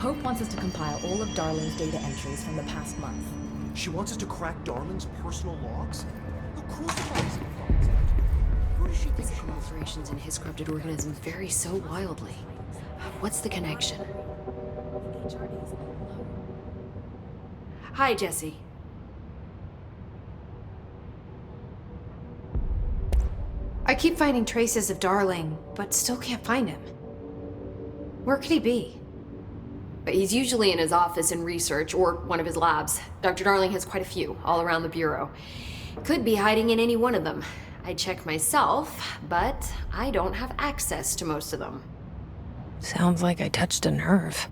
Hope wants us to compile all of Darling's data entries from the past month. She wants us to crack Darling's personal logs? Who crucifies him? Who does she think Physical alterations in his corrupted organisms vary so wildly. What's the connection? Hi, Jesse. I keep finding traces of Darling, but still can't find him. Where could he be? But he's usually in his office in research or one of his labs. Dr. Darling has quite a few all around the Bureau. Could be hiding in any one of them. I check myself, but I don't have access to most of them. Sounds like I touched a nerve.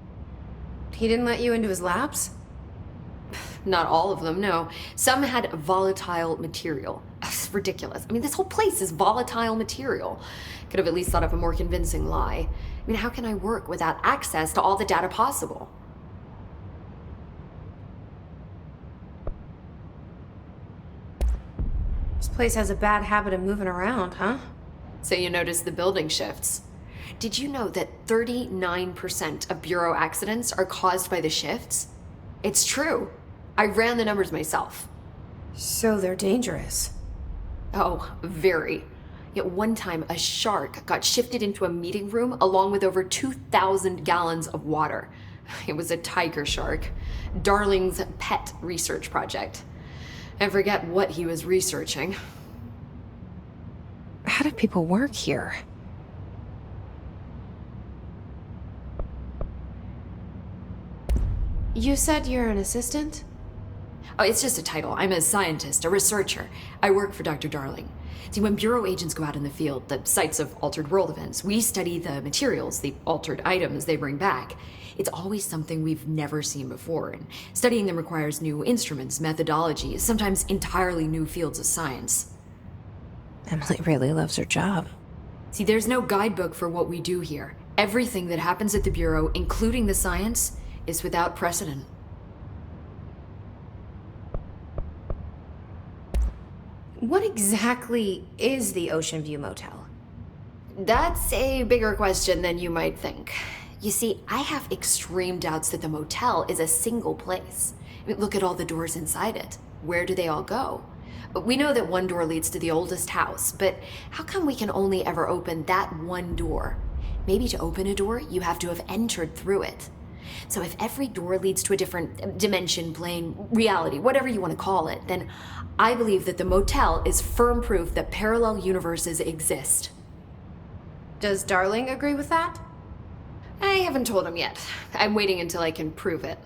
He didn't let you into his labs? Not all of them, no. Some had volatile material. It's ridiculous. I mean, this whole place is volatile material. Could have at least thought up a more convincing lie. I mean, how can I work without access to all the data possible? This place has a bad habit of moving around, huh? So you notice the building shifts. Did you know that 39% of Bureau accidents are caused by the shifts? It's true. I ran the numbers myself. So they're dangerous. Oh, very. Yet one time, a shark got shifted into a meeting room along with over 2,000 gallons of water. It was a tiger shark. Darling's pet research project. I forget what he was researching. How do people work here? You said you're an assistant? Oh, it's just a title. I'm a scientist, a researcher. I work for Dr. Darling. See, when Bureau agents go out in the field, the sites of altered world events, we study the materials, the altered items they bring back. It's always something we've never seen before, and studying them requires new instruments, methodologies, sometimes entirely new fields of science. Emily really loves her job. See, there's no guidebook for what we do here. Everything that happens at the Bureau, including the science, is without precedent. What exactly is the Ocean View Motel? That's a bigger question than you might think. You see, I have extreme doubts that the motel is a single place. I mean, look at all the doors inside it. Where do they all go? We know that one door leads to the oldest house, but how come we can only ever open that one door? Maybe to open a door, you have to have entered through it. So if every door leads to a different dimension, plane, reality, whatever you want to call it, then I believe that the motel is firm proof that parallel universes exist. Does Darling agree with that? I haven't told him yet. I'm waiting until I can prove it.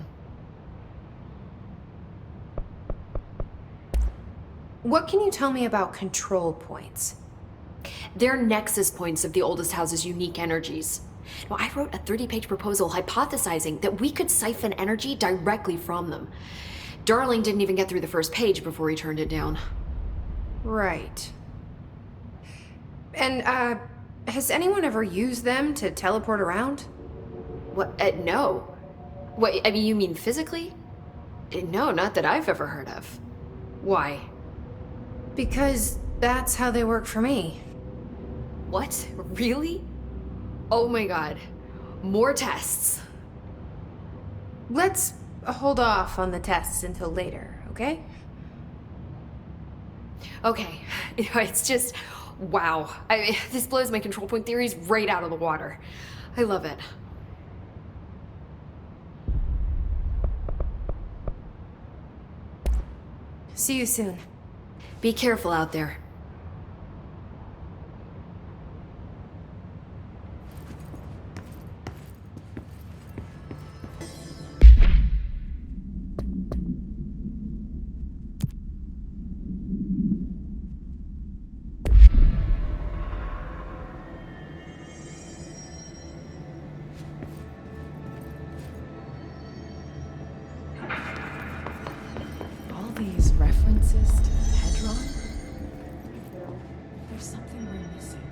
What can you tell me about control points? They're nexus points of the oldest house's unique energies. Now, I wrote a 30-page proposal hypothesizing that we could siphon energy directly from them. Darling didn't even get through the first page before he turned it down. Right. And, has anyone ever used them to teleport around? What? No. What, I mean, you mean physically? No, not that I've ever heard of. Why? Because that's how they work for me. What? Really? Oh my god. More tests. Let's hold off on the tests until later, okay? Okay. It's just, wow. This blows my control point theories right out of the water. I love it. See you soon. Be careful out there. These references to Hedron? There's something we're missing.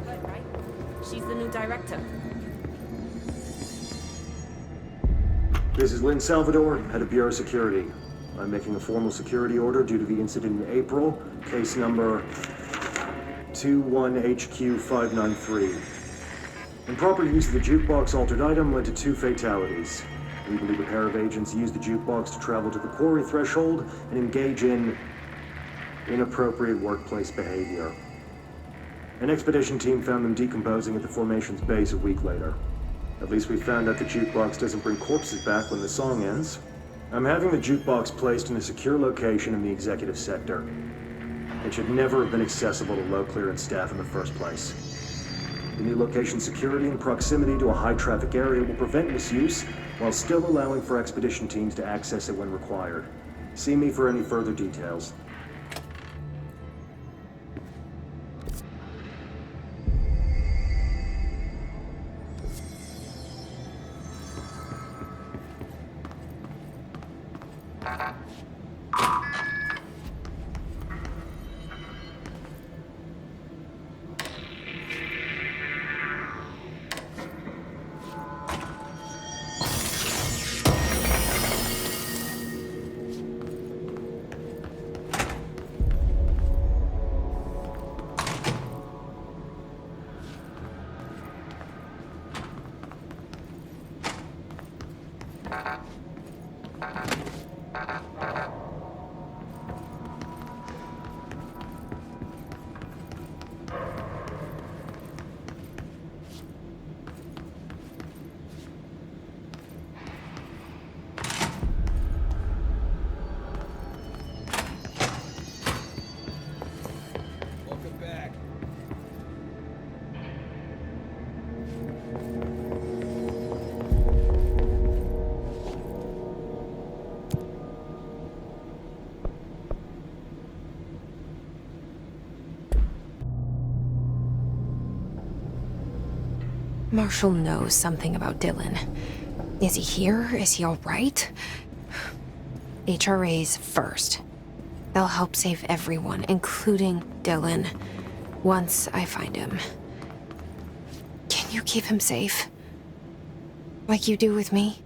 Good, right? She's the new director. This is Lynn Salvador, head of Bureau Security. I'm making a formal security order due to the incident in April, case number 21HQ593. Improper use of the jukebox altered item led to 2 fatalities. We believe a pair of agents used the jukebox to travel to the quarry threshold and engage in inappropriate workplace behavior. An expedition team found them decomposing at the formation's base a week later. At least we found out the jukebox doesn't bring corpses back when the song ends. I'm having the jukebox placed in a secure location in the executive sector. It should never have been accessible to low clearance staff in the first place. The new location security and proximity to a high-traffic area will prevent misuse, while still allowing for expedition teams to access it when required. See me for any further details. Marshall knows something about Dylan. Is he here? Is he all right? HRAs first. They'll help save everyone, including Dylan, once I find him. Can you keep him safe? Like you do with me?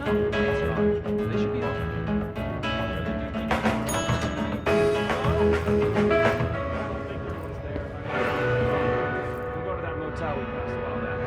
know. What's wrong? They should be okay. We'll go to that motel we passed a while back.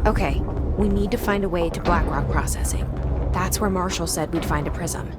Okay, we need to find a way to Blackrock processing. That's where Marshall said we'd find a prism.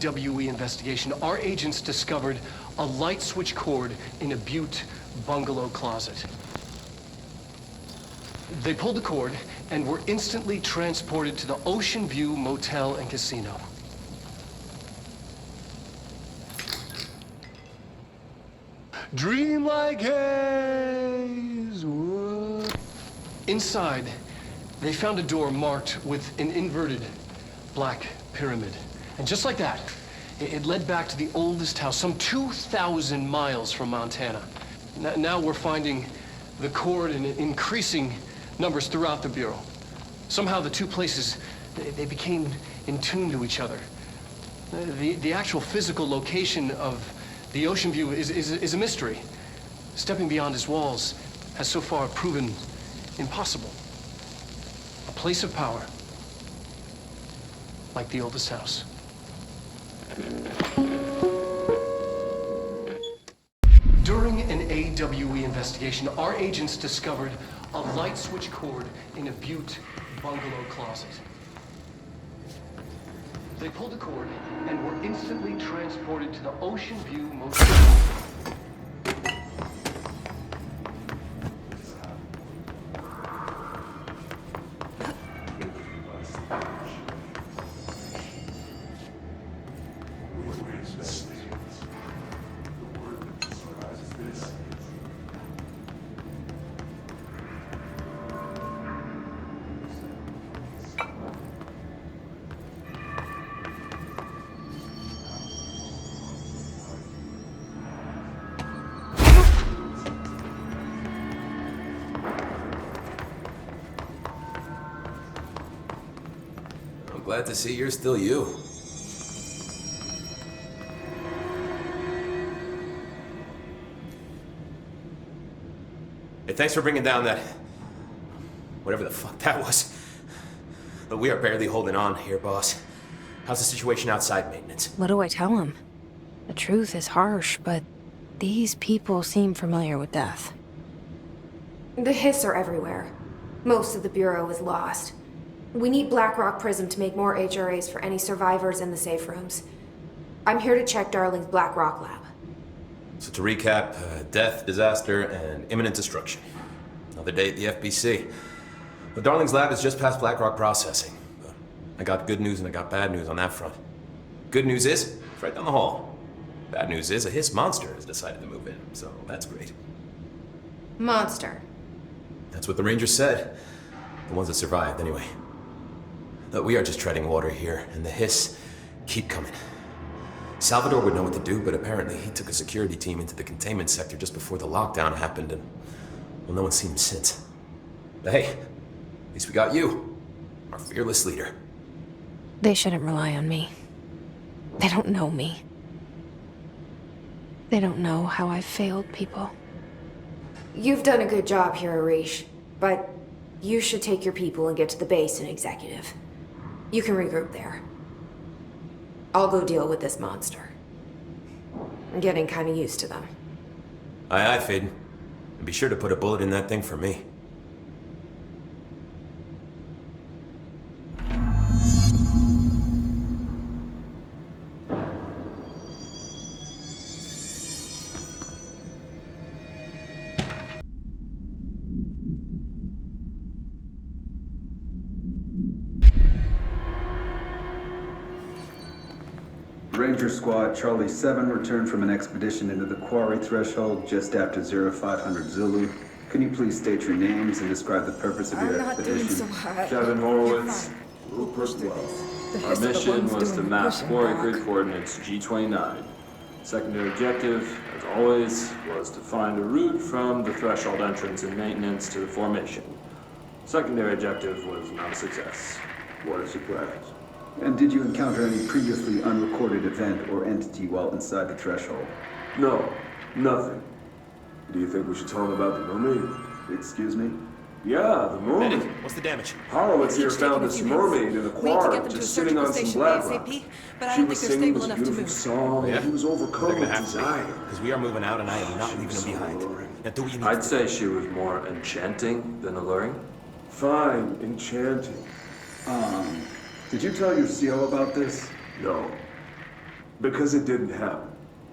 AWE investigation, our agents discovered a light switch cord in a Butte bungalow closet. They pulled the cord and were instantly transported to the Ocean View Motel and Casino. Dreamlike haze. Whoa. Inside, they found a door marked with an inverted black pyramid. And just like that, it led back to the oldest house, some 2,000 miles from Montana. Now we're finding the cord in increasing numbers throughout the Bureau. Somehow the two places, they became in tune to each other. The actual physical location of the Ocean View is a mystery. Stepping beyond its walls has so far proven impossible. A place of power, like the oldest house. During an AWE investigation, our agents discovered a light switch cord in a Butte bungalow closet. They pulled the cord and were instantly transported to the Ocean View Motel. Glad to see you're still you. Hey, thanks for bringing down that... whatever the fuck that was. But we are barely holding on here, boss. How's the situation outside maintenance? What do I tell him? The truth is harsh, but these people seem familiar with death. The hiss are everywhere. Most of the Bureau is lost. We need Blackrock Prism to make more HRAs for any survivors in the safe rooms. I'm here to check Darling's Blackrock lab. So to recap, death, disaster, and imminent destruction. Another day at the FBC. But Darling's lab is just past Blackrock processing. But I got good news and I got bad news on that front. Good news is, it's right down the hall. Bad news is, a hiss monster has decided to move in, so that's great. Monster. That's what the Rangers said. The ones that survived, anyway. But we are just treading water here, and the hiss keep coming. Salvador would know what to do, but apparently he took a security team into the containment sector just before the lockdown happened, and, well, no one's seen him since. But hey, at least we got you, our fearless leader. They shouldn't rely on me. They don't know me. They don't know how I've failed people. You've done a good job here, Arish, but you should take your people and get to the base and executive. You can regroup there. I'll go deal with this monster. I'm getting kind of used to them. Aye, aye, Faden. And be sure to put a bullet in that thing for me. Ranger Squad Charlie 7 returned from an expedition into the quarry threshold just after 0500 Zulu. Can you please state your names and describe the purpose of your expedition? So hard. Kevin Horowitz, Rupert Wells. Our mission was to map Quarry Creek coordinates G29. Secondary objective, as always, was to find a route from the threshold entrance and maintenance to the formation. Secondary objective was not a success. What a surprise. And did you encounter any previously unrecorded event or entity while inside the threshold? No, nothing. Do you think we should tell him about the mermaid? Excuse me? Yeah, the mermaid. Medic, what's the damage? Horowitz here found this mermaid in the quarry, just sitting on some black rock. She was singing this beautiful song, and he was overcome with desire. Because we are moving out and I am not leaving him behind. Now do what you need. I'd say she was more enchanting than alluring. Fine, enchanting. Did you tell your CO about this? No. Because it didn't happen.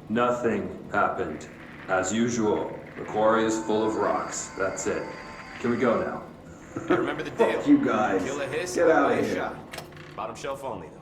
Nothing happened. As usual, the quarry is full of rocks. That's it. Can we go now? Remember the deal. Fuck you guys. Kill a hiss, Get out buy of a here. shot. Bottom shelf only, though.